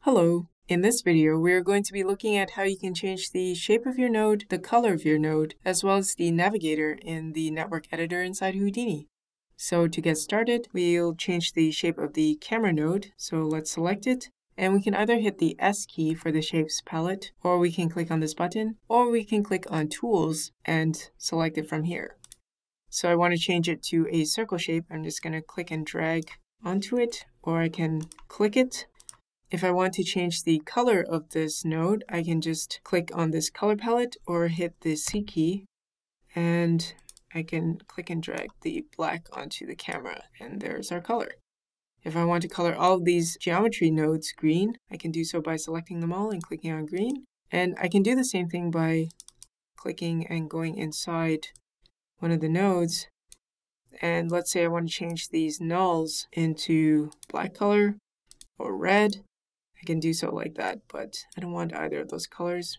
Hello. In this video, we are going to be looking at how you can change the shape of your node, the color of your node, as well as the navigator in the network editor inside Houdini. So to get started, we'll change the shape of the camera node. So let's select it. And we can either hit the S key for the shapes palette, or we can click on this button, or we can click on Tools and select it from here. So I want to change it to a circle shape. I'm just going to click and drag onto it, or I can click it. If I want to change the color of this node, I can just click on this color palette or hit the C key, and I can click and drag the black onto the camera, and there's our color. If I want to color all of these geometry nodes green, I can do so by selecting them all and clicking on green. And I can do the same thing by clicking and going inside one of the nodes. And let's say I want to change these nulls into black color or red. I can do so like that, but I don't want either of those colors.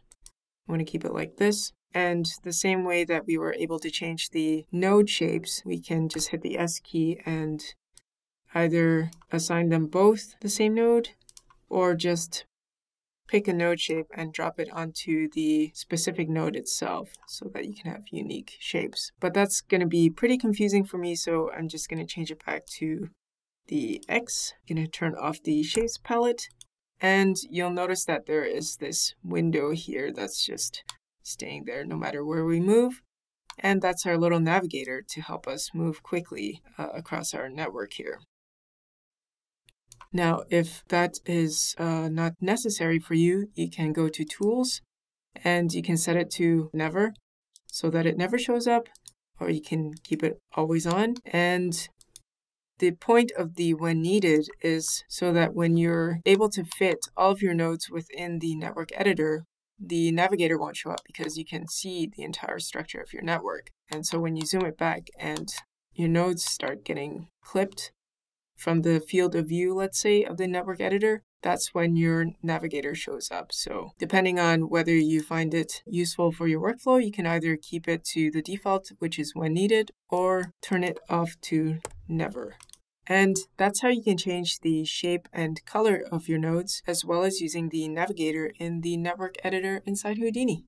I want to keep it like this. And the same way that we were able to change the node shapes, we can just hit the S key and either assign them both the same node or just pick a node shape and drop it onto the specific node itself so that you can have unique shapes. But that's going to be pretty confusing for me, so I'm just going to change it back to the X. I'm going to turn off the shapes palette. And you'll notice that there is this window here that's just staying there no matter where we move. And that's our little navigator to help us move quickly across our network here. Now, if that is not necessary for you, you can go to Tools and you can set it to Never so that it never shows up, or you can keep it always on. And the point of the when needed is so that when you're able to fit all of your nodes within the network editor, the navigator won't show up because you can see the entire structure of your network. And so when you zoom it back and your nodes start getting clipped from the field of view, let's say, of the network editor, that's when your navigator shows up. So depending on whether you find it useful for your workflow, you can either keep it to the default, which is when needed, or turn it off to never. And that's how you can change the shape and color of your nodes, as well as using the navigator in the network editor inside Houdini.